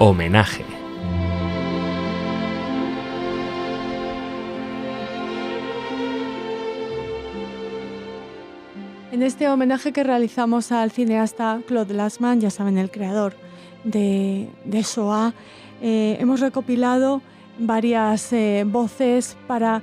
Homenaje. En este homenaje que realizamos al cineasta Claude Lanzmann, ya saben, el creador de Shoah, hemos recopilado varias voces para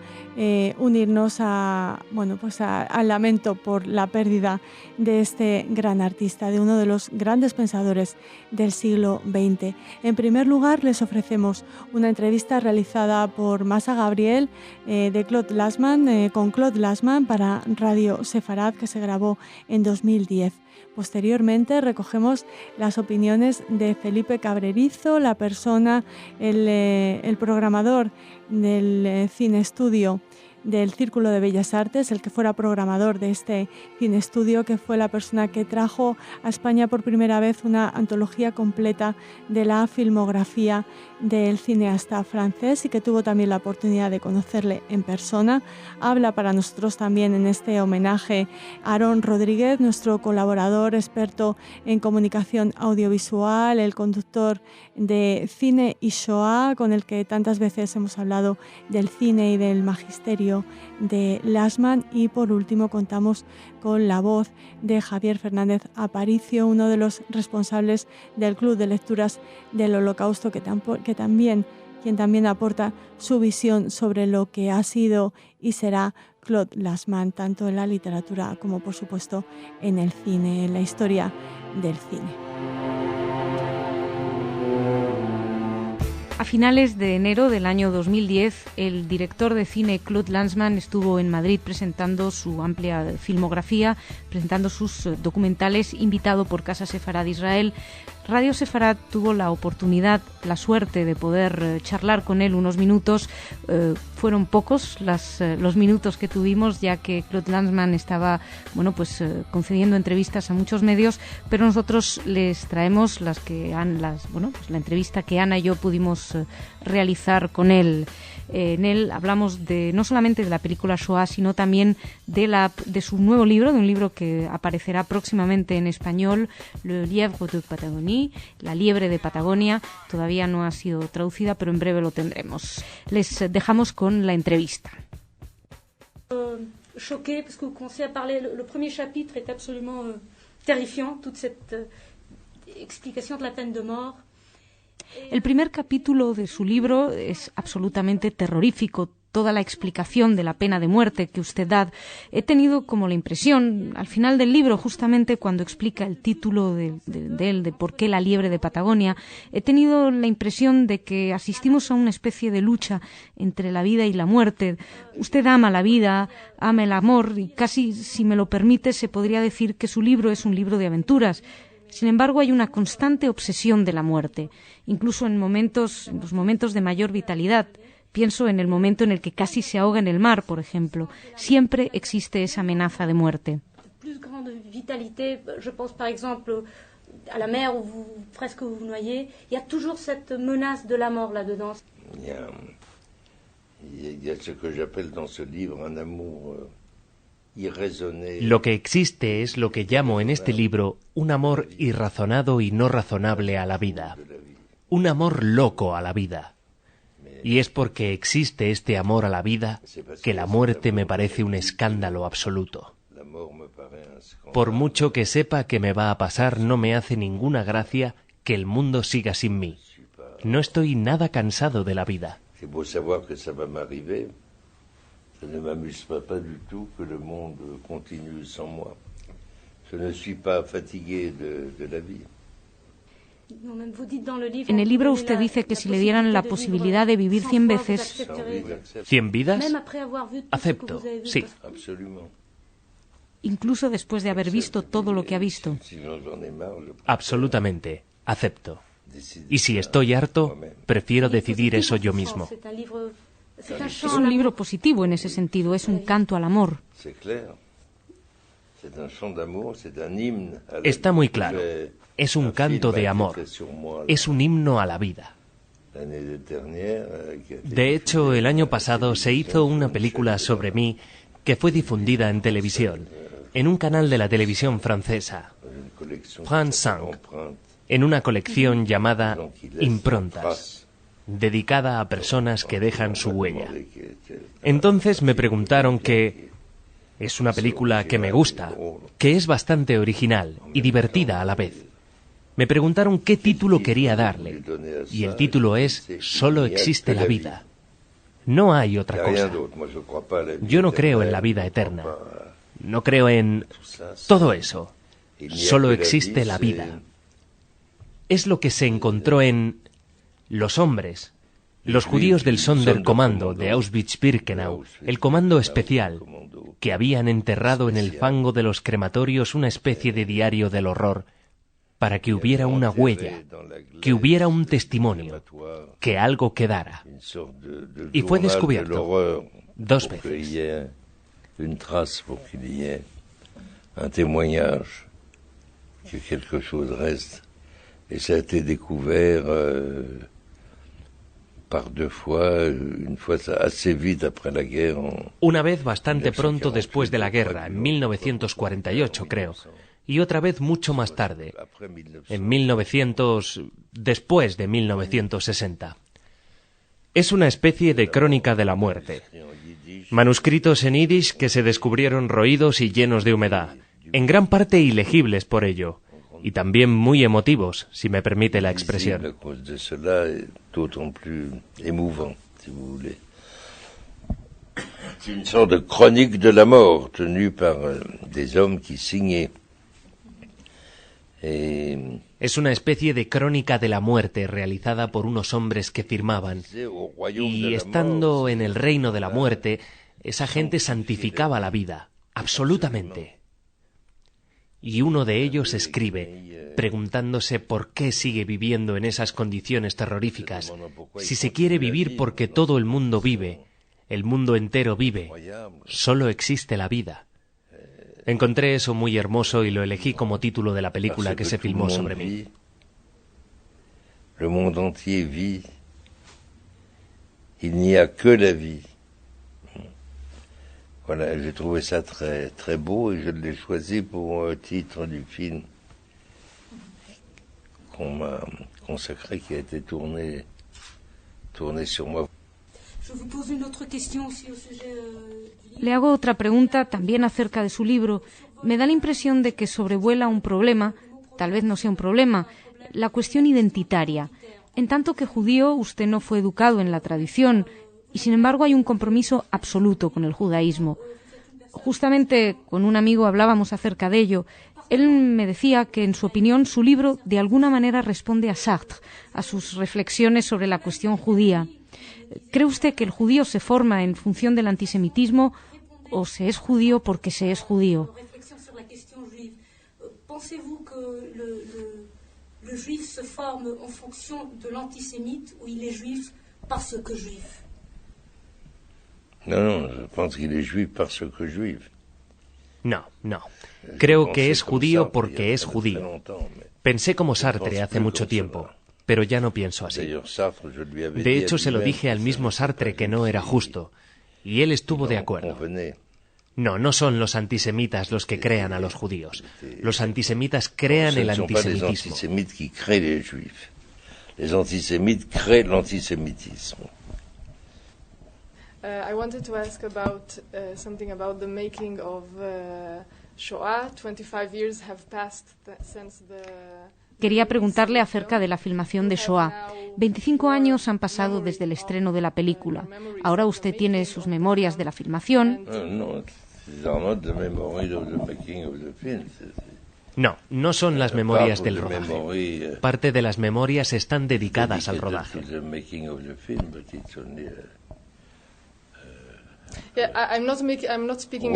unirnos al lamento por la pérdida de este gran artista, de uno de los grandes pensadores del siglo XX. En primer lugar, les ofrecemos una entrevista realizada por Masa Gabriel de Claude Lanzmann, con Claude Lanzmann para Radio Sefarad, que se grabó en 2010. Posteriormente recogemos las opiniones de Felipe Cabrerizo, la persona, el programador del Cine Estudio del Círculo de Bellas Artes, el que fuera programador de este Cine Estudio, que fue la persona que trajo a España por primera vez una antología completa de la filmografía del cineasta francés y que tuvo también la oportunidad de conocerle en persona. Habla para nosotros también en este homenaje Aarón Rodríguez, nuestro colaborador experto en comunicación audiovisual, el conductor de Cine y Shoah, con el que tantas veces hemos hablado del cine y del magisterio de Lanzmann. Y por último contamos con la voz de Javier Fernández Aparicio, uno de los responsables del Club de Lecturas del Holocausto, quien también aporta su visión sobre lo que ha sido y será Claude Lanzmann, tanto en la literatura como, por supuesto, en el cine, en la historia del cine. A finales de enero del año 2010, el director de cine Claude Lanzmann estuvo en Madrid presentando su amplia filmografía, presentando sus documentales, invitado por Casa Sefarad Israel. Radio Sefarad tuvo la oportunidad, la suerte de poder charlar con él unos minutos. Fueron pocos los minutos que tuvimos, ya que Claude Lanzmann estaba concediendo entrevistas a muchos medios, pero nosotros les traemos la entrevista que Ana y yo pudimos realizar con él. En él hablamos no solamente de la película Shoah, sino también de su nuevo libro, de un libro que aparecerá próximamente en español, Le Lièvre de Patagonie, La Liebre de Patagonia. Todavía no ha sido traducida, pero en breve lo tendremos. Les dejamos con la entrevista. Choqué, parce que vous commencez à parler, le premier chapitre est absolument terrifiant, toute cette explication de la peine de mort. El primer capítulo de su libro es absolutamente terrorífico, toda la explicación de la pena de muerte que usted da. He tenido como la impresión, al final del libro, justamente cuando explica el título de él, de por qué la liebre de Patagonia, he tenido la impresión de que asistimos a una especie de lucha entre la vida y la muerte. Usted ama la vida, ama el amor, y casi, si me lo permite, se podría decir que su libro es un libro de aventuras. Sin embargo, hay una constante obsesión de la muerte, incluso en los momentos de mayor vitalidad. Pienso en el momento en el que casi se ahoga en el mar, por ejemplo. Siempre existe esa amenaza de muerte. Plus grande vitalité, je pense par exemple à la mer où presque vous noyez, il y a toujours cette menace de la mort là-dedans. Il y a ce que j'appelle dans ce livre un amour irraisonné. Lo que existe es lo que llamo en este libro un amor irrazonado y no razonable a la vida. Un amor loco a la vida. Y es porque existe este amor a la vida que la muerte me parece un escándalo absoluto. Por mucho que sepa que me va a pasar, no me hace ninguna gracia que el mundo siga sin mí. No estoy nada cansado de la vida. C'est beau savoir que ça va m'arriver. Ça ne m'amuse pas du tout que le monde continue sans moi. Je ne suis pas fatigué de la vie. En el libro usted dice que si le dieran la posibilidad de vivir 100 veces... ¿100 vidas? Acepto, sí. Incluso después de haber visto todo lo que ha visto. Absolutamente, acepto. Y si estoy harto, prefiero decidir eso yo mismo. Es un libro positivo en ese sentido, es un canto al amor. Está muy claro. Es un canto de amor. Es un himno a la vida. De hecho, el año pasado se hizo una película sobre mí que fue difundida en televisión, en un canal de la televisión francesa, France 5. en una colección llamada Improntas, dedicada a personas que dejan su huella. Entonces me preguntaron que es una película que me gusta, que es bastante original y divertida a la vez. Me preguntaron qué título quería darle, y el título es Solo existe la vida. No hay otra cosa. Yo no creo en la vida eterna. No creo en todo eso. Solo existe la vida. Es lo que se encontró en los hombres, los judíos del Sonderkommando de Auschwitz-Birkenau, el comando especial, que habían enterrado en el fango de los crematorios una especie de diario del horror, para que hubiera una huella, que hubiera un testimonio, que algo quedara. Y fue descubierto 2 veces. Une trace pour qu'il y ait un témoignage, que quelque chose reste. Et ça a été découvert par 2 fois, une fois assez vite après la guerre. Una vez bastante pronto después de la guerra, en 1948 creo, y otra vez mucho más tarde, en 1900, después de 1960. Es una especie de crónica de la muerte. Manuscritos en yiddish que se descubrieron roídos y llenos de humedad, en gran parte ilegibles por ello, y también muy emotivos, si me permite la expresión. C'est une sorte de chronique de la mort tenue par des hommes qui signaient. Es una especie de crónica de la muerte realizada por unos hombres que firmaban. Y estando en el reino de la muerte, esa gente santificaba la vida, absolutamente. Y uno de ellos escribe, preguntándose por qué sigue viviendo en esas condiciones terroríficas, si se quiere vivir porque todo el mundo vive, el mundo entero vive, solo existe la vida. Encontré eso muy hermoso y lo elegí como título de la película que se filmó sobre mí. Le monde entier vit. Il n'y a que la vie. Voilà, j'ai trouvé ça très, très beau et je l'ai choisi pour un titre du film qu'on m'a consacré, qui a été tourné sur moi. Le hago otra pregunta también acerca de su libro. Me da la impresión de que sobrevuela un problema, tal vez no sea un problema, la cuestión identitaria. En tanto que judío, usted no fue educado en la tradición y, sin embargo, hay un compromiso absoluto con el judaísmo. Justamente con un amigo hablábamos acerca de ello. Él me decía que, en su opinión, su libro de alguna manera responde a Sartre, a sus reflexiones sobre la cuestión judía. ¿Cree usted que el judío se forma en función del antisemitismo o se es judío porque se es judío? Le juif se forme en fonction de l'antisémite ou il est juif parce que juif? Non, je pense qu'il est juif parce que juif. No. Creo que es judío porque es judío. Pensé como Sartre hace mucho tiempo, pero ya no pienso así. De hecho, se lo dije al mismo Sartre que no era justo, y él estuvo de acuerdo. No son los antisemitas los que crean a los judíos. Los antisemitas crean el antisemitismo. Les antisémites créent l'antisémitisme. I wanted to ask about something about the making of Shoah. 25 years have passed since the... Quería preguntarle acerca de la filmación de Shoah. 25 años han pasado desde el estreno de la película. Ahora usted tiene sus memorias de la filmación. No son las memorias del rodaje. Parte de las memorias están dedicadas al rodaje. I'm not speaking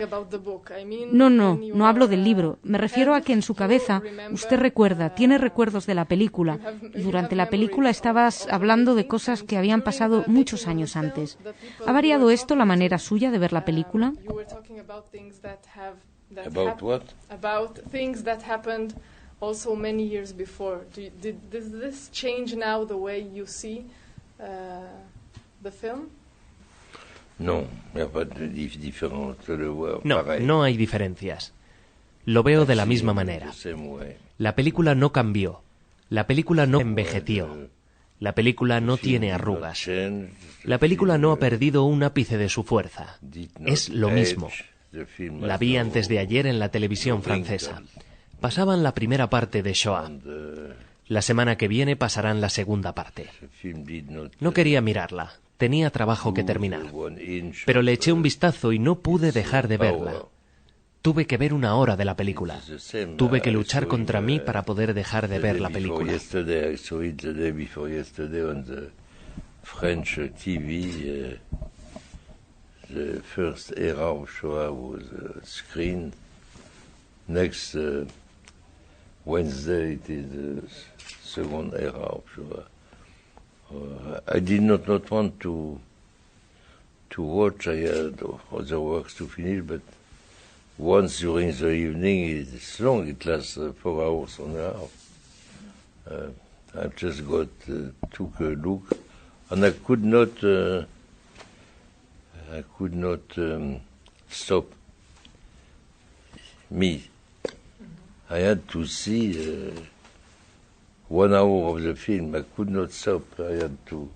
about the book. No hablo del libro. Me refiero a que en su cabeza usted recuerda, tiene recuerdos de la película. Y durante la película estabas hablando de cosas que habían pasado muchos años antes. ¿Ha variado esto la manera suya de ver la película? About what? About things that happened also many years before. Does this change now the way you see the film? No, il n'y a pas de différence, je le vois. No hay diferencias. Lo veo de la misma manera. La película no cambió. La película no envejeció. La película no tiene arrugas. La película no ha perdido un ápice de su fuerza. Es lo mismo. La vi antes de ayer en la televisión francesa. Pasaban la primera parte de Shoah. La semana que viene pasarán la segunda parte. No quería mirarla. Tenía trabajo que terminar. Pero le eché un vistazo y no pude dejar de verla. Tuve que ver 1 hora de la película. Tuve que luchar contra mí para poder dejar de ver la película. French TV, the first era of Shoah was screened. Next Wednesday it is the second era of Shoah. I did not want to watch. I had other works to finish, but once during the evening, it's long. It lasts 4 hours and a half. I just took a look. And I could not stop me. I had to see 1 hour of the film. I could not stop. I had to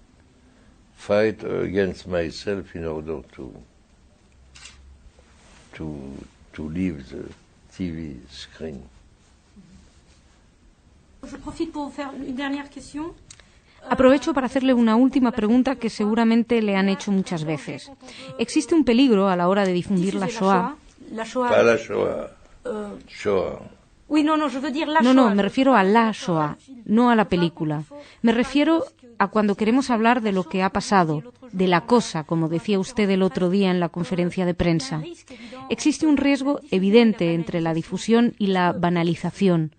fight against myself in order to leave the TV screen. Je profite pour faire une dernière question. Aprovecho para hacerle una última pregunta que seguramente le han hecho muchas veces. ¿Existe un peligro a la hora de difundir la Shoah? Pas la Shoah. Shoah. No, me refiero a la Shoah, no a la película. Me refiero a cuando queremos hablar de lo que ha pasado, de la cosa, como decía usted el otro día en la conferencia de prensa. Existe un riesgo evidente entre la difusión y la banalización.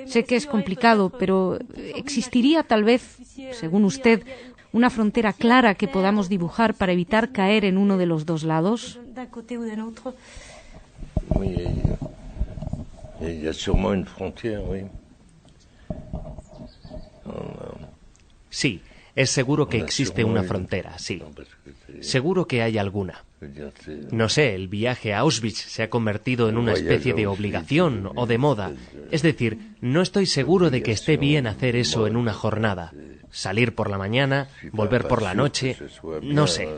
Sé que es complicado, pero ¿existiría tal vez, según usted, una frontera clara que podamos dibujar para evitar caer en uno de los dos lados? Oui, il y a sûrement une frontière, oui. Sí, es seguro que existe una frontera, sí. Seguro que hay alguna. No sé, el viaje a Auschwitz se ha convertido en una especie de obligación o de moda. Es decir, no estoy seguro de que esté bien hacer eso en una jornada. Salir por la mañana, volver por la noche, no sé.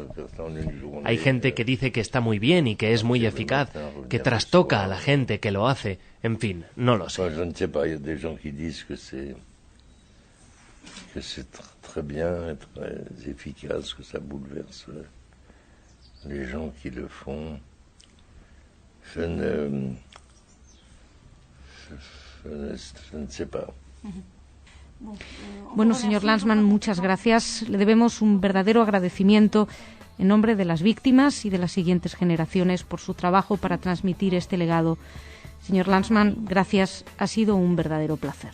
Hay gente que dice que está muy bien y que es muy eficaz, que trastoca a la gente que lo hace. En fin, no lo sé. Que c'est très bien, très efficace, que ça bouleverse les gens qui le font. Je ne sais pas. Bueno, señor Lanzmann, muchas gracias. Le debemos un verdadero agradecimiento en nombre de las víctimas y de las siguientes generaciones por su trabajo para transmitir este legado. Señor Lanzmann, gracias. Ha sido un verdadero placer.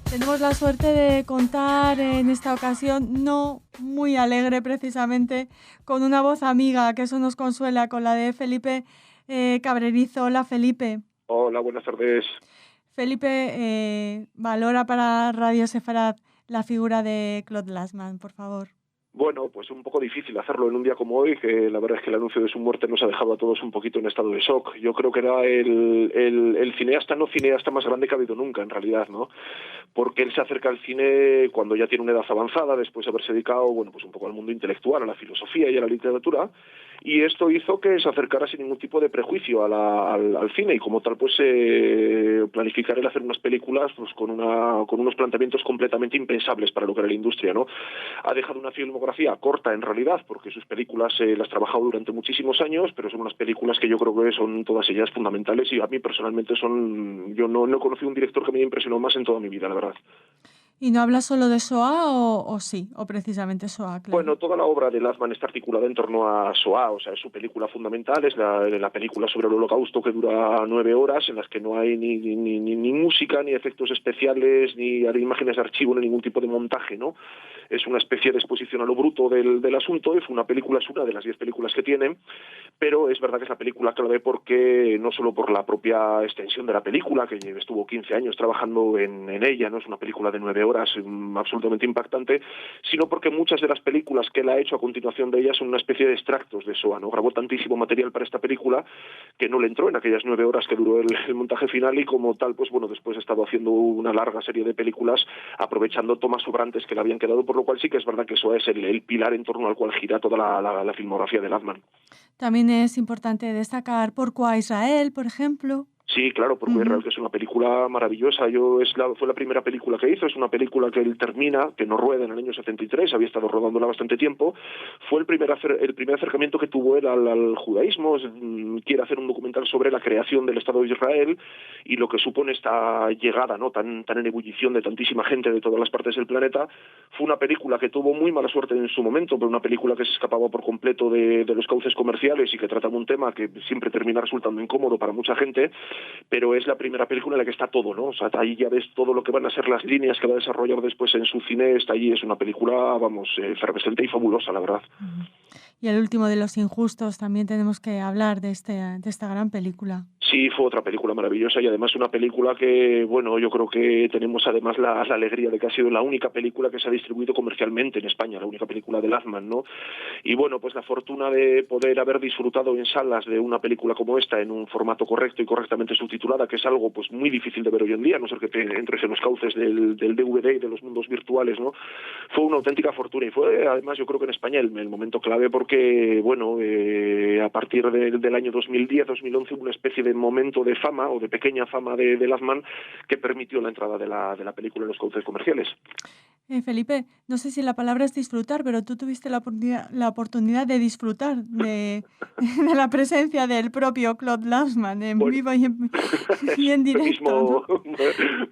Tenemos la suerte de contar en esta ocasión, no muy alegre precisamente, con una voz amiga, que eso nos consuela, con la de Felipe Cabrerizo. Hola, Felipe. Hola, buenas tardes. Felipe, valora para Radio Sefarad la figura de Claude Lanzmann, por favor. Bueno, pues un poco difícil hacerlo en un día como hoy, que la verdad es que el anuncio de su muerte nos ha dejado a todos un poquito en estado de shock. Yo creo que era el cineasta más grande que ha habido nunca, en realidad, ¿no? Porque él se acerca al cine cuando ya tiene una edad avanzada, después de haberse dedicado, bueno, pues un poco al mundo intelectual, a la filosofía y a la literatura, y esto hizo que se acercara sin ningún tipo de prejuicio al cine, y como tal, pues planificar el hacer unas películas pues con unos planteamientos completamente impensables para lo que era la industria, ¿no? Ha dejado una filmografía corta en realidad, porque sus películas las ha trabajado durante muchísimos años, pero son unas películas que yo creo que son todas ellas fundamentales, y a mí personalmente yo no he conocido un director que me haya impresionado más en toda mi vida, la verdad. ¿Y no habla solo de Shoah o sí? ¿O precisamente Shoah? Claro. Bueno, toda la obra de Lanzmann está articulada en torno a Shoah, o sea, es su película fundamental, es la película sobre el Holocausto, que dura 9 horas, en las que no hay ni música, ni efectos especiales, ni imágenes de archivo, ni ningún tipo de montaje, ¿no? Es una especie de exposición a lo bruto del asunto. Es una de las 10 películas que tiene, pero es verdad que es la película clave porque no solo por la propia extensión de la película, que estuvo 15 años trabajando en ella, no es una película de 9 horas absolutamente impactante, sino porque muchas de las películas que él ha hecho a continuación de ellas son una especie de extractos de SOA, ¿no? Grabó tantísimo material para esta película que no le entró en aquellas 9 horas que duró el montaje final, y como tal, pues bueno, después ha estado haciendo una larga serie de películas aprovechando tomas sobrantes que le habían quedado, por lo cual sí que es verdad que SOA es el pilar en torno al cual gira toda la filmografía de Lathman. También es importante destacar Porco Israel, por ejemplo. Sí, claro, porque Israel, que es una película maravillosa. Fue la primera película que hizo, es una película que él termina, que no rueda en el año 73, había estado rodándola bastante tiempo. Fue el primer acercamiento que tuvo él al judaísmo. Quiere hacer un documental sobre la creación del Estado de Israel y lo que supone esta llegada, ¿no?, tan en ebullición de tantísima gente de todas las partes del planeta. Fue una película que tuvo muy mala suerte en su momento, pero una película que se escapaba por completo de los cauces comerciales y que trataba un tema que siempre termina resultando incómodo para mucha gente. Pero es la primera película en la que está todo, ¿no? O sea, ahí ya ves todo lo que van a ser las líneas que va a desarrollar después en su cine. Está allí, es una película, vamos, efervescente y fabulosa, la verdad. Y el último de Los Injustos, también tenemos que hablar de esta gran película. Sí, fue otra película maravillosa, y además una película que, bueno, yo creo que tenemos además la alegría de que ha sido la única película que se ha distribuido comercialmente en España, la única película de Lathman, ¿no? Y bueno, pues la fortuna de poder haber disfrutado en salas de una película como esta en un formato correcto y correctamente subtitulada, que es algo pues muy difícil de ver hoy en día, a no ser que te entres en los cauces del DVD y de los mundos virtuales, ¿no? Fue una auténtica fortuna, y fue además, yo creo que en España el momento clave, porque, bueno, a partir del año 2010-2011 hubo una especie de momento de fama, o de pequeña fama de Lathman, que permitió la entrada de la película en los cauces comerciales. Felipe, no sé si la palabra es disfrutar, pero tú tuviste la oportunidad de disfrutar de la presencia del propio Claude Lanzmann en vivo y en directo, ¿no?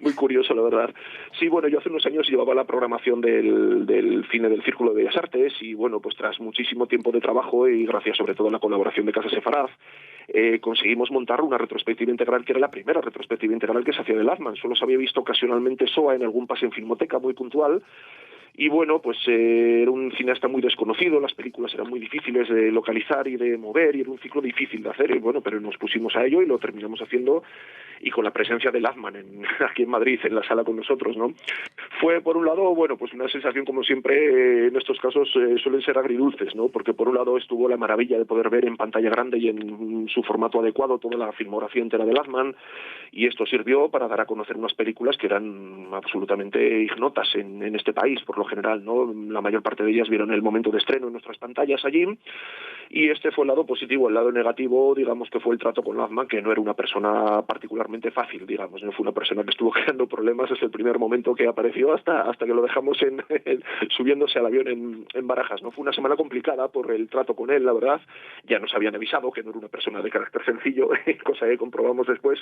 Muy curioso, la verdad. Sí, bueno, yo hace unos años llevaba la programación del cine del Círculo de Bellas Artes, y bueno, pues tras muchísimo tiempo de trabajo y gracias sobre todo a la colaboración de Casa Sefarad, conseguimos montar una retrospectiva integral, que era la primera retrospectiva integral que se hacía de Lathman. Solo se había visto ocasionalmente SOA en algún pase en Filmoteca muy puntual. Y bueno, pues era un cineasta muy desconocido, las películas eran muy difíciles de localizar y de mover, y era un ciclo difícil de hacer, y bueno, pero nos pusimos a ello y lo terminamos haciendo, y con la presencia de Lathman aquí en Madrid, en la sala con nosotros, ¿no? Fue, por un lado, bueno, pues una sensación, como siempre, en estos casos suelen ser agridulces, ¿no? Porque por un lado estuvo la maravilla de poder ver en pantalla grande y en su formato adecuado toda la filmografía entera de Lathman, y esto sirvió para dar a conocer unas películas que eran absolutamente ignotas en este país, por lo general, ¿no? La mayor parte de ellas vieron el momento de estreno en nuestras pantallas allí, y este fue el lado positivo. El lado negativo, digamos, que fue el trato con Lathman, que no era una persona particularmente fácil, digamos, no fue una persona que estuvo creando problemas desde el primer momento que apareció hasta que lo dejamos subiéndose al avión en Barajas, ¿no? Fue una semana complicada por el trato con él, la verdad. Ya nos habían avisado que no era una persona de carácter sencillo, cosa que comprobamos después,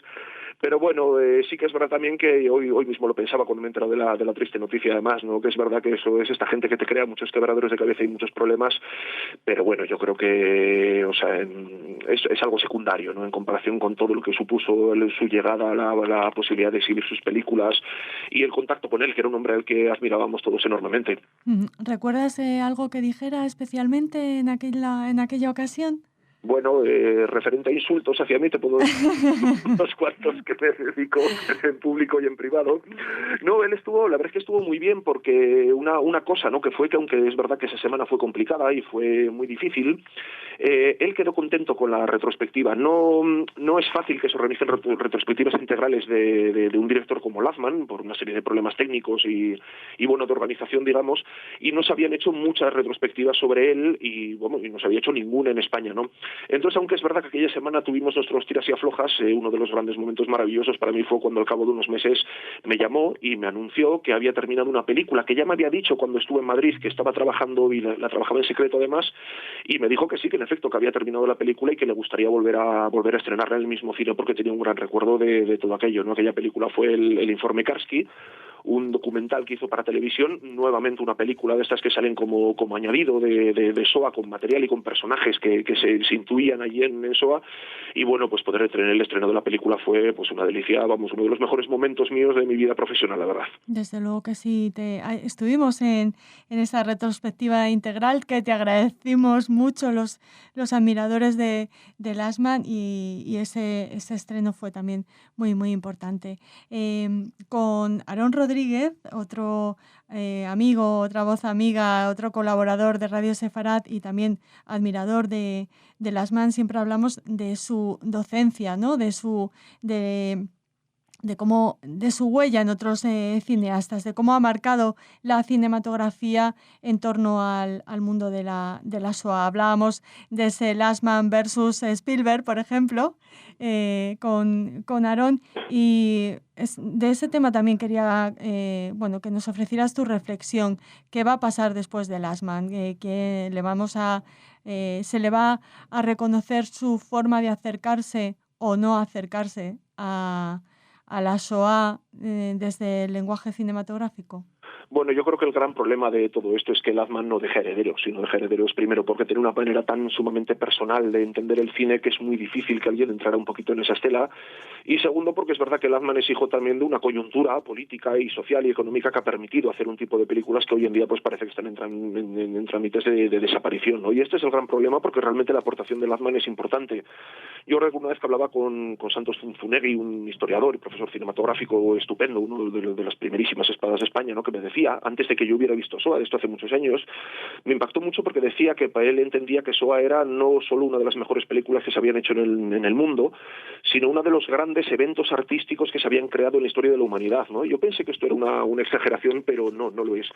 pero bueno, sí que es verdad también que hoy mismo lo pensaba cuando me he enterado de la triste noticia, además, ¿no? Que es verdad que eso es esta gente que te crea muchos quebraderos de cabeza y muchos problemas, pero bueno, yo creo que, o sea, es algo secundario, ¿no? En comparación con todo lo que supuso su llegada, la posibilidad de exhibir sus películas y el contacto con él, que era un hombre al que admirábamos todos enormemente. ¿Recuerdas algo que dijera especialmente en aquella ocasión? Bueno, referente a insultos hacia mí, te puedo decir unos cuantos que me dedico en público y en privado. No, él estuvo, la verdad es que estuvo muy bien, porque una cosa, ¿no?, que fue que, aunque es verdad que esa semana fue complicada y fue muy difícil, él quedó contento con la retrospectiva. No es fácil que se organicen retrospectivas integrales de un director como Lathman, por una serie de problemas técnicos y bueno, de organización, digamos, y no se habían hecho muchas retrospectivas sobre él, y bueno, y no se había hecho ninguna en España, ¿no? Entonces, aunque es verdad que aquella semana tuvimos nuestros tiras y aflojas, uno de los grandes momentos maravillosos para mí fue cuando al cabo de unos meses me llamó y me anunció que había terminado una película que ya me había dicho cuando estuve en Madrid que estaba trabajando, y la trabajaba en secreto además, y me dijo que sí, que en efecto que había terminado la película y que le gustaría volver a estrenarla en el mismo cine, porque tenía un gran recuerdo de todo aquello, ¿no? Aquella película fue el Informe Karski, un documental que hizo para televisión, nuevamente una película de estas que salen como añadido de SOA, con material y con personajes que se intuían allí en SOA, y bueno, pues poder tener el estreno de la película fue pues una delicia, vamos, uno de los mejores momentos míos de mi vida profesional, la verdad. Desde luego que sí, estuvimos en esa retrospectiva integral, que te agradecimos mucho los admiradores de Lathman, y ese estreno fue también muy, muy importante. Con Aarón Rodríguez Rodríguez, otro amigo, otra voz amiga, otro colaborador de Radio Sefarat y también admirador de Lasman, siempre hablamos de su docencia, ¿no? De su huella en otros cineastas, de cómo ha marcado la cinematografía en torno al mundo de la Shoah. Hablábamos de ese Last Man versus Spielberg, por ejemplo, con Aarón, y de ese tema también quería que nos ofrecieras tu reflexión. ¿Qué va a pasar después de Last Man? ¿Se le va a reconocer su forma de acercarse o no acercarse a la Shoah desde el lenguaje cinematográfico? Bueno, yo creo que el gran problema de todo esto es que Lasman no deja herederos, sino deja herederos primero porque tiene una manera tan sumamente personal de entender el cine que es muy difícil que alguien entrara un poquito en esa estela, y segundo porque es verdad que Lasman es hijo también de una coyuntura política y social y económica que ha permitido hacer un tipo de películas que hoy en día pues parece que están en trámites de desaparición, ¿no? Y este es el gran problema porque realmente la aportación de Lasman es importante. Yo recuerdo una vez que hablaba con Santos Zunzunegui, un historiador y profesor cinematográfico estupendo, uno de las primerísimas espadas de España, ¿no? Que me decía, antes de que yo hubiera visto Shoah, de esto hace muchos años, me impactó mucho porque decía que para él entendía que Shoah era no solo una de las mejores películas que se habían hecho en el mundo, sino uno de los grandes eventos artísticos que se habían creado en la historia de la humanidad, ¿no? Yo pensé que esto era una exageración, pero no lo es.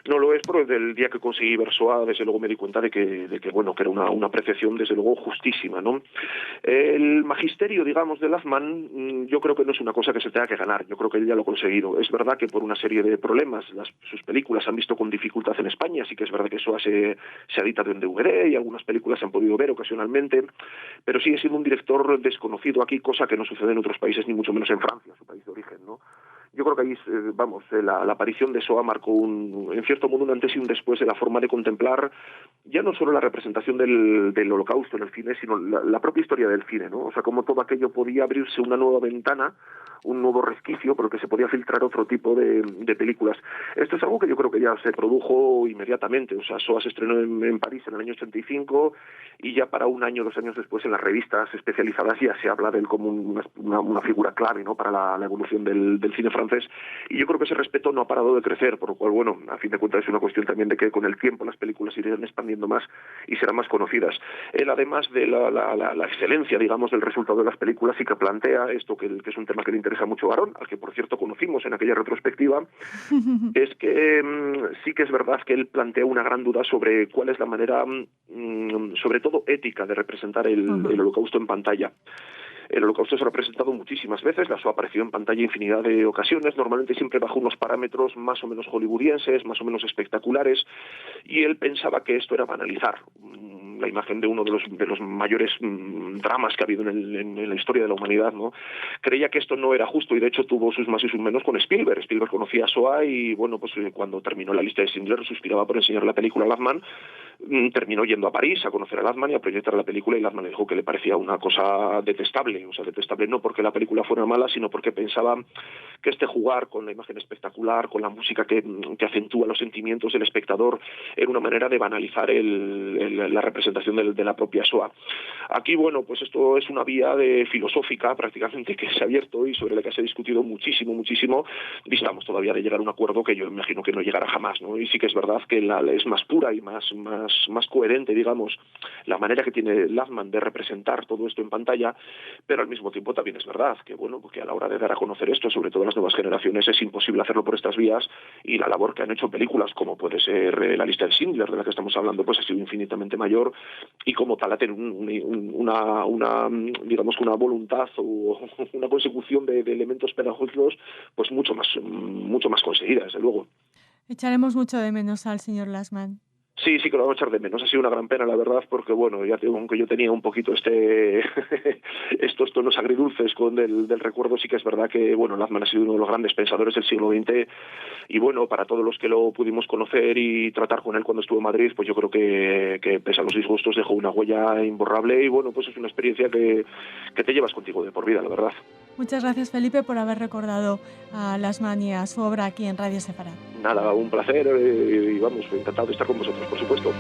No lo es porque desde el día que conseguí ver Shoah, desde luego me di cuenta de que era una apreciación desde luego justísima, ¿no? El magisterio, digamos, de Lasman, yo creo que no es una cosa que se tenga que ganar, yo creo que él ya lo ha conseguido. Es verdad que por una serie de problemas sus películas se han visto con dificultad en España, sí que es verdad que Shoah se ha editado en DVD y algunas películas se han podido ver ocasionalmente, pero sigue siendo un director desconocido aquí, cosa que no sucede en otros países, ni mucho menos en Francia, su país de origen, ¿no? Yo creo que ahí, la aparición de Shoah marcó en cierto modo un antes y un después de la forma de contemplar ya no solo la representación del Holocausto en el cine, sino la propia historia del cine, ¿no? O sea, como todo aquello podía abrirse una nueva ventana, un nuevo resquicio por el que se podía filtrar otro tipo de películas. Esto es algo que yo creo que ya se produjo inmediatamente. O sea, Shoah se estrenó en París en el año 85 y ya para un año, 2 años después en las revistas especializadas ya se habla de él como una figura clave, ¿no? Para la evolución del cine francés, y yo creo que ese respeto no ha parado de crecer, por lo cual, bueno, a fin de cuentas es una cuestión también de que con el tiempo las películas irán expandiendo más y serán más conocidas. Él, además de la excelencia, digamos, del resultado de las películas, sí que plantea esto que es un tema que le interesa mucho a Aarón, al que por cierto conocimos en aquella retrospectiva, es que sí que es verdad que él plantea una gran duda sobre cuál es la manera, sobre todo ética, de representar el Holocausto en pantalla. El Holocausto se ha representado muchísimas veces, la Shoah apareció en pantalla infinidad de ocasiones, normalmente siempre bajo unos parámetros más o menos hollywoodienses, más o menos espectaculares, y él pensaba que esto era banalizar la imagen de uno de los mayores dramas que ha habido en la historia de la humanidad, ¿no? Creía que esto no era justo y de hecho tuvo sus más y sus menos con Spielberg. Spielberg conocía a Shoah y bueno, pues cuando terminó la lista de Schindler suspiraba por enseñar la película a Lasman. Terminó yendo a París a conocer a Lasman y a proyectar la película, y Lasman le dijo que le parecía una cosa detestable, o sea, detestable no porque la película fuera mala, sino porque pensaba que jugar con la imagen espectacular, con la música que acentúa los sentimientos del espectador, era una manera de banalizar la representación de la propia Shoah. Aquí, bueno, pues esto es una vía filosófica prácticamente que se ha abierto y sobre la que se ha discutido muchísimo, distamos todavía de llegar a un acuerdo que yo imagino que no llegará jamás, ¿no? Y sí que es verdad que es más pura y más coherente, digamos, la manera que tiene Lasman de representar todo esto en pantalla, pero al mismo tiempo también es verdad que, bueno, porque a la hora de dar a conocer esto, sobre todo a las nuevas generaciones, es imposible hacerlo por estas vías, y la labor que han hecho películas como puede ser la lista de Schindler, de la que estamos hablando, pues ha sido infinitamente mayor, y como tal ha tenido digamos, una voluntad o una consecución de elementos pedagógicos pues mucho más conseguida, desde luego. Echaremos mucho de menos al señor Lasman. Sí, que lo vamos a echar de menos. Ha sido una gran pena, la verdad, porque, bueno, ya tengo, aunque yo tenía un poquito estos tonos agridulces con del recuerdo, sí que es verdad que, bueno, Lasman ha sido uno de los grandes pensadores del siglo XX, y, bueno, para todos los que lo pudimos conocer y tratar con él cuando estuvo en Madrid, pues yo creo que pese a los disgustos dejó una huella imborrable, y, bueno, pues es una experiencia que te llevas contigo de por vida, la verdad. Muchas gracias, Felipe, por haber recordado a Lasman y a su obra aquí en Radio Sefarat. Nada, un placer, y vamos, encantado de estar con vosotros, por supuesto.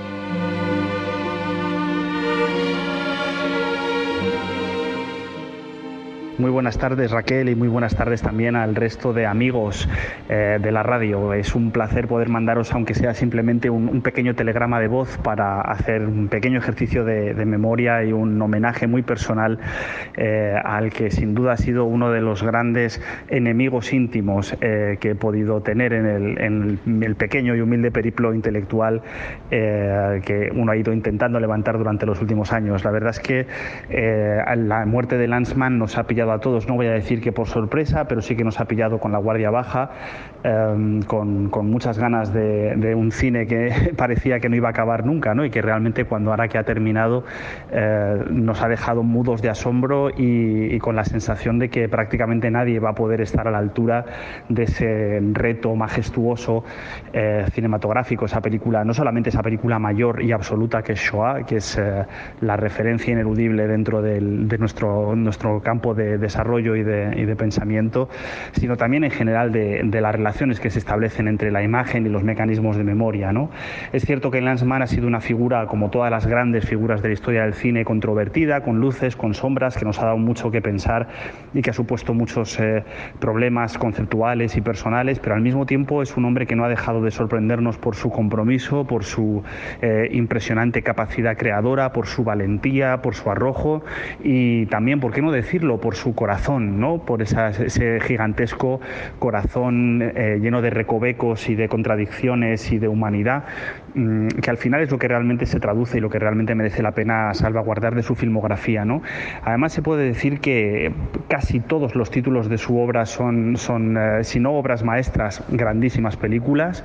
Muy buenas tardes, Raquel, y muy buenas tardes también al resto de amigos de la radio. Es un placer poder mandaros, aunque sea simplemente un pequeño telegrama de voz, para hacer un pequeño ejercicio de memoria y un homenaje muy personal al que sin duda ha sido uno de los grandes enemigos íntimos que he podido tener en el pequeño y humilde periplo intelectual que uno ha ido intentando levantar durante los últimos años. La verdad es que la muerte de Lanzmann nos ha pillado a todos, no voy a decir que por sorpresa, pero sí que nos ha pillado con la guardia baja, con muchas ganas de un cine que parecía que no iba a acabar nunca, ¿no? Y que realmente cuando ahora que ha terminado nos ha dejado mudos de asombro y con la sensación de que prácticamente nadie va a poder estar a la altura de ese reto majestuoso cinematográfico, esa película, no solamente esa película mayor y absoluta que es Shoah, que es la referencia ineludible dentro de nuestro campo de desarrollo y de pensamiento, sino también en general de las relaciones que se establecen entre la imagen y los mecanismos de memoria, ¿no? Es cierto que Lanzmann ha sido una figura, como todas las grandes figuras de la historia del cine, controvertida, con luces, con sombras, que nos ha dado mucho que pensar y que ha supuesto muchos problemas conceptuales y personales, pero al mismo tiempo es un hombre que no ha dejado de sorprendernos por su compromiso, por su impresionante capacidad creadora, por su valentía, por su arrojo y también, ¿por qué no decirlo?, por su corazón, ¿no? Por ese gigantesco corazón lleno de recovecos y de contradicciones y de humanidad, que al final es lo que realmente se traduce y lo que realmente merece la pena salvaguardar de su filmografía, ¿no? Además, se puede decir que casi todos los títulos de su obra son si no obras maestras, grandísimas películas.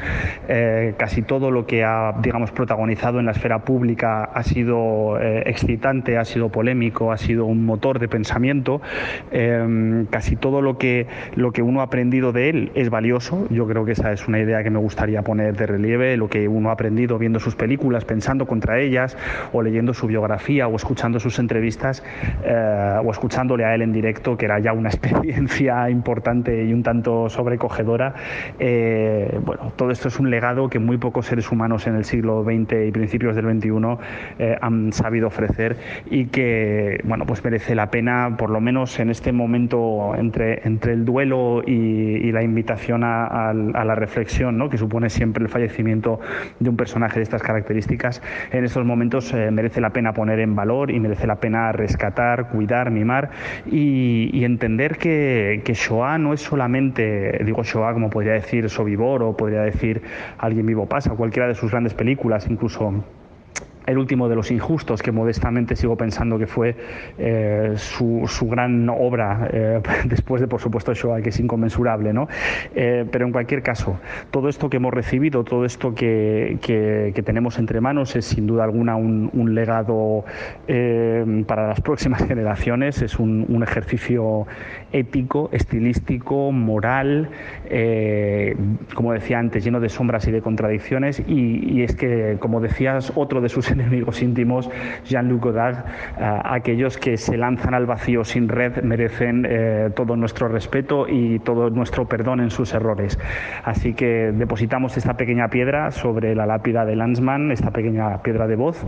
Casi todo lo que ha, digamos, protagonizado en la esfera pública ha sido excitante, ha sido polémico, ha sido un motor de pensamiento. Casi todo lo que uno ha aprendido de él es valioso. Yo creo que esa es una idea que me gustaría poner de relieve. Lo que uno ha aprendido viendo sus películas, pensando contra ellas, o leyendo su biografía, o escuchando sus entrevistas, o escuchándole a él en directo, que era ya una experiencia importante y un tanto sobrecogedora. Bueno, todo esto es un legado que muy pocos seres humanos en el siglo XX y principios del XXI han sabido ofrecer, y que, bueno, pues merece la pena, por lo menos en este momento entre el duelo y la invitación a la reflexión, ¿no?, que supone siempre el fallecimiento de un personaje de estas características. En estos momentos merece la pena poner en valor y merece la pena rescatar, cuidar, mimar y entender que Shoah no es solamente, digo Shoah como podría decir Sobibor o podría decir Alguien vivo pasa, cualquiera de sus grandes películas, incluso El último de los injustos, que modestamente sigo pensando que fue su gran obra, después de, por supuesto, Shoah, que es inconmensurable, ¿no? Pero en cualquier caso, todo esto que hemos recibido, todo esto que tenemos entre manos es sin duda alguna un legado para las próximas generaciones. Es un ejercicio ético, estilístico, moral, como decía antes, lleno de sombras y de contradicciones, y es que, como decías, otro de sus enemigos íntimos, Jean-Luc Godard, aquellos que se lanzan al vacío sin red merecen todo nuestro respeto y todo nuestro perdón en sus errores. Así que depositamos esta pequeña piedra sobre la lápida de Lanzmann, esta pequeña piedra de voz,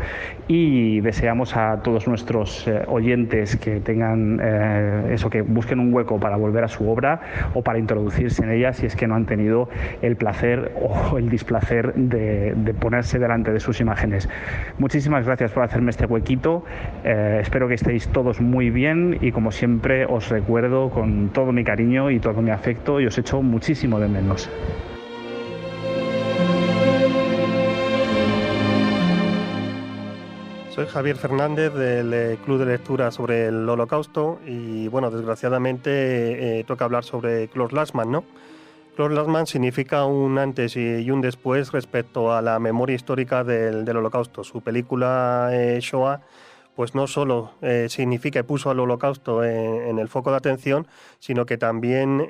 y deseamos a todos nuestros oyentes que tengan que busquen un hueco para volver a su obra o para introducirse en ella, si es que no han tenido el placer o el displacer de ponerse delante de sus imágenes. Muchísimas gracias por hacerme este huequito. Espero que estéis todos muy bien y, como siempre, os recuerdo con todo mi cariño y todo mi afecto, y os echo muchísimo de menos. Soy Javier Fernández del Club de Lectura sobre el Holocausto y, bueno, desgraciadamente toca hablar sobre Claude Lanzmann, ¿no? Claude Lanzmann significa un antes y un después respecto a la memoria histórica del Holocausto. Su película Shoah, pues no solo significa y puso al Holocausto en el foco de atención, sino que también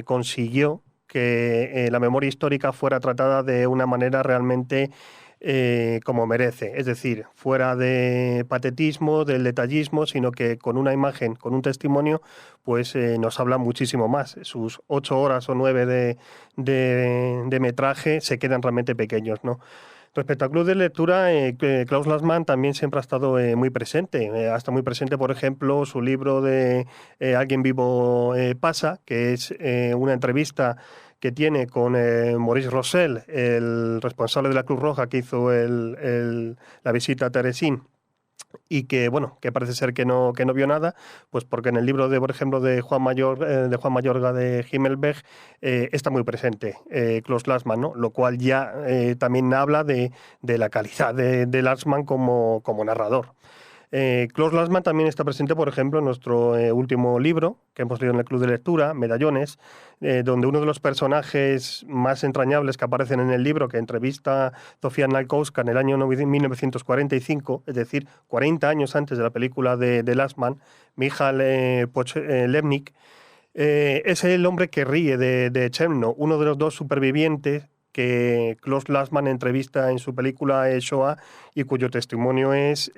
consiguió que la memoria histórica fuera tratada de una manera realmente como merece, es decir, fuera de patetismo, del detallismo, sino que con una imagen, con un testimonio, pues nos habla muchísimo más. Sus 8 horas o 9 de metraje se quedan realmente pequeños, ¿no? Respecto al club de lectura, Klaus Lanzmann también siempre ha estado muy presente. Ha estado muy presente, por ejemplo, su libro de Alguien vivo pasa, que es una entrevista que tiene con Maurice Rossell, el responsable de la Cruz Roja que hizo la visita a Teresín, y que bueno, que parece ser que no vio nada, pues porque en el libro de, por ejemplo, de Juan Mayorga de Himmelberg está muy presente Klaus Lanzmann, ¿no? Lo cual ya también habla de la calidad de Lanzmann como narrador. Klaus Lanzmann también está presente, por ejemplo, en nuestro último libro que hemos leído en el Club de Lectura, Medallones, donde uno de los personajes más entrañables que aparecen en el libro, que entrevista Zofia Nalkowska en el año 1945, es decir, 40 años antes de la película de Lanzmann, Michal Pochlepnik, es el hombre que ríe de Chemno, uno de los dos supervivientes que Klaus Lanzmann entrevista en su película Shoah y cuyo testimonio es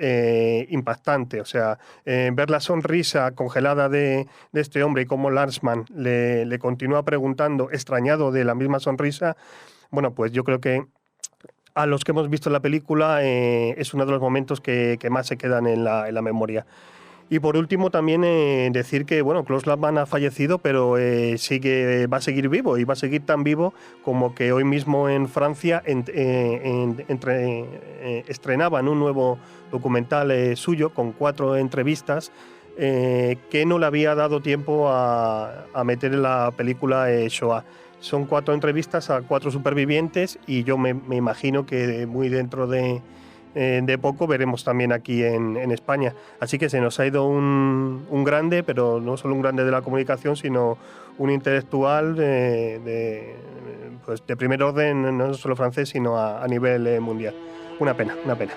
impactante. O sea, ver la sonrisa congelada de este hombre y cómo Lanzmann le continúa preguntando, extrañado de la misma sonrisa, bueno, pues yo creo que a los que hemos visto la película es uno de los momentos que más se quedan en la memoria. Y por último también decir que bueno, Klaus Lanzmann ha fallecido, pero va a seguir vivo, y va a seguir tan vivo como que hoy mismo en Francia estrenaban un nuevo documental suyo con 4 entrevistas que no le había dado tiempo a meter en la película Shoah. Son 4 entrevistas a 4 supervivientes, y yo me imagino que muy dentro de poco veremos también aquí en España. Así que se nos ha ido un grande, pero no solo un grande de la comunicación, sino un intelectual de primer orden, no solo francés, sino a nivel mundial. Una pena, una pena.